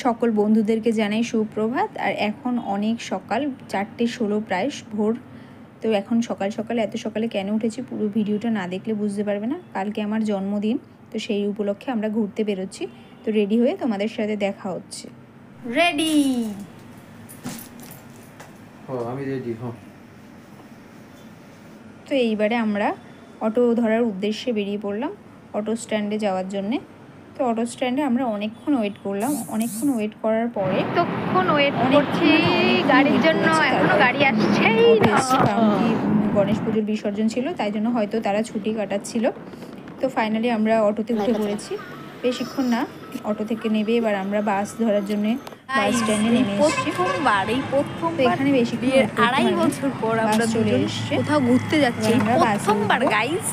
সকল বন্ধুদেরকে জানাই সুপ্রভাত। আর এখন অনেক সকাল, 4:16 প্রায় ভোর। তো এখন সকাল সকাল, এত সকালে কেন উঠেছি পুরো ভিডিওটা না দেখলে বুঝতে পারবে না। কালকে আমার জন্মদিন, তো সেই উপলক্ষে আমরা ঘুরতে বেরোচ্ছি। তো রেডি হয়ে তোমাদের সাথে দেখা হচ্ছে। রেডি? আমি রেডি। তো এইবারে আমরা অটো ধরার উদ্দেশ্যে বেরিয়ে পড়লাম অটো স্ট্যান্ডে যাওয়ার জন্যে। তো অটো স্ট্যান্ডে আমরা অনেকক্ষণ ওয়েট করলাম। অনেকক্ষণ ওয়েট করার পরে তখন ওয়েট করছি গাড়ির জন্য, এখনো গাড়ি আসছেই না। কারণ কি গণেশ পুজোর বিসর্জন ছিল, তাই জন্য হয়তো তারা ছুটি কাটাচ্ছিল। তো ফাইনালি আমরা অটোতে উঠে পড়েছি। বেশিক্ষণ না, অটো থেকে নেবে এবার আমরা বাস ধরার জন্য বাস স্ট্যান্ডে নেমে এসেছি। প্রথম এখানে বেশিক্ষণ 2.5 বছর পর আমরা চলে এসেছি, কোথাও ঘুরতে যাচ্ছি। আমরা প্রথমবার গাইস,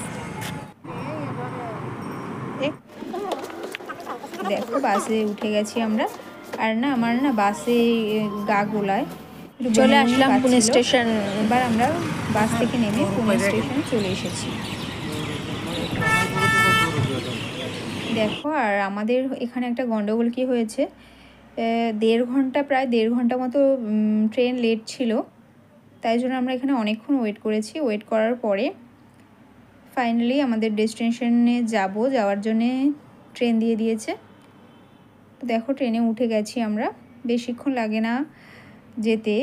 দেখো বাসে উঠে গেছি আমরা। আর না আমার না বাসে গা গোলায়, চলে আসলাম পুনে স্টেশন। এবার আমরা বাস থেকে নেমে পুনে স্টেশনে চলে এসেছি। দেখো আর আমাদের এখানে একটা গন্ডগোল কি হয়েছে, প্রায় দেড় ঘন্টা মতো ট্রেন লেট ছিল। তাই জন্য আমরা এখানে অনেকক্ষণ ওয়েট করেছি। ওয়েট করার পরে ফাইনালি আমাদের ডেস্টিনেশনে যাওয়ার জন্যে ট্রেন দিয়ে দিয়েছে। দেখো ট্রেনে উঠে গেছি আমরা। বেশিক্ষণ লাগে না যেতে,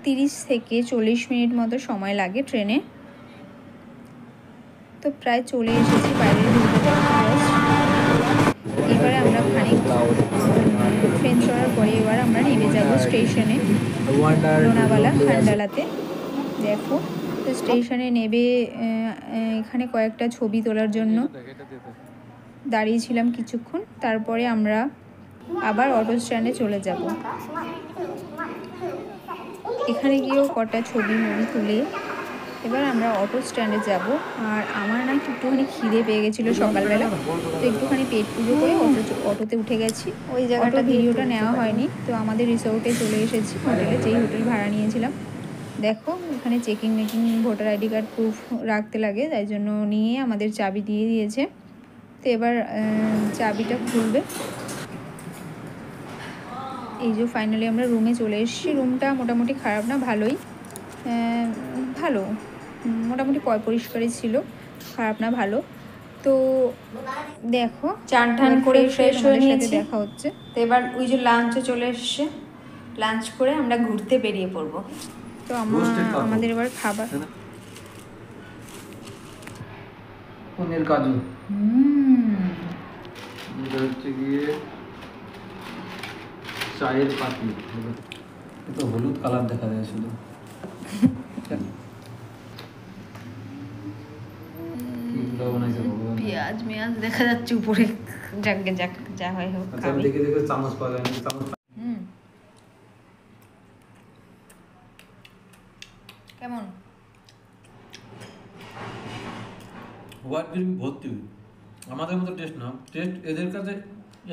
30 থেকে 40 মিনিট মতো সময় লাগে ট্রেনে। তো প্রায় চলে এসেছি বাইরের ভিউটা। এবারে আমরা খানিক ট্রেন চড়ার পরে এবার আমরা নেমে যাব স্টেশনে লোনাওয়ালা খান্ডালাতে। দেখো তো স্টেশনে নেবে এখানে কয়েকটা ছবি তোলার জন্য দাঁড়িয়েছিলাম কিছুক্ষণ। তারপরে আমরা আবার অটো স্ট্যান্ডে চলে যাব। এখানে গিয়েও কটা ছবি তুলে এবার আমরা অটো স্ট্যান্ডে যাব। আর আমার না একটুখানি খিদে পেয়ে গেছিলো সকালবেলা, তো একটুখানি পেট পুজো করে অটোতে উঠে গেছি। ওই জায়গাটা ভিডিওটা নেওয়া হয়নি। তো আমাদের রিসোর্টে চলে এসেছি, হোটেলে, যেই হোটেল ভাড়া নিয়েছিলাম। দেখো এখানে checking voter ID card proof রাখতে লাগে, তাই জন্য নিয়ে আমাদের চাবি দিয়ে দিয়েছে। তো এবার চাবিটা খুলবে। এই যে ফাইনালি আমরা রুমে চলে এসেছি। রুমটা মোটামুটি খারাপ না, ভালোই, ভালো, মোটামুটি পরিষ্কারই ছিল, খারাপ না, ভালো। তো দেখো চান টান করে ফ্রেশ হয়ে নিয়েছি, দেখা হচ্ছে। তো এবার ওই যে লাঞ্চে চলে এসছে, লাঞ্চ করে আমরা ঘুরতে বেরিয়ে পড়বো। তো আমাদের এবার খাবার পনির কাজু, এটা হচ্ছে গিয়ে চায়ের পাতি। এটা হলুদ কালার দেখা যায় শুধু। পেঁয়াজ দেখা যাচ্ছে উপরে। যাক যা হয় হোক, দেখে চামচ পাওয়া যায় না, চামচ। কেমন? হোয়াইট গ্রেভি ভর্তি, আমাদের মতো টেস্ট না, টেস্ট এদের কাছে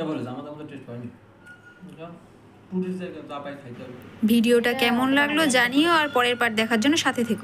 বলে আমাদের মতো টেস্ট হয়নি। ভিডিওটা কেমন লাগলো জানিও, আর পরের পার্ট দেখার জন্য সাথে থেকো।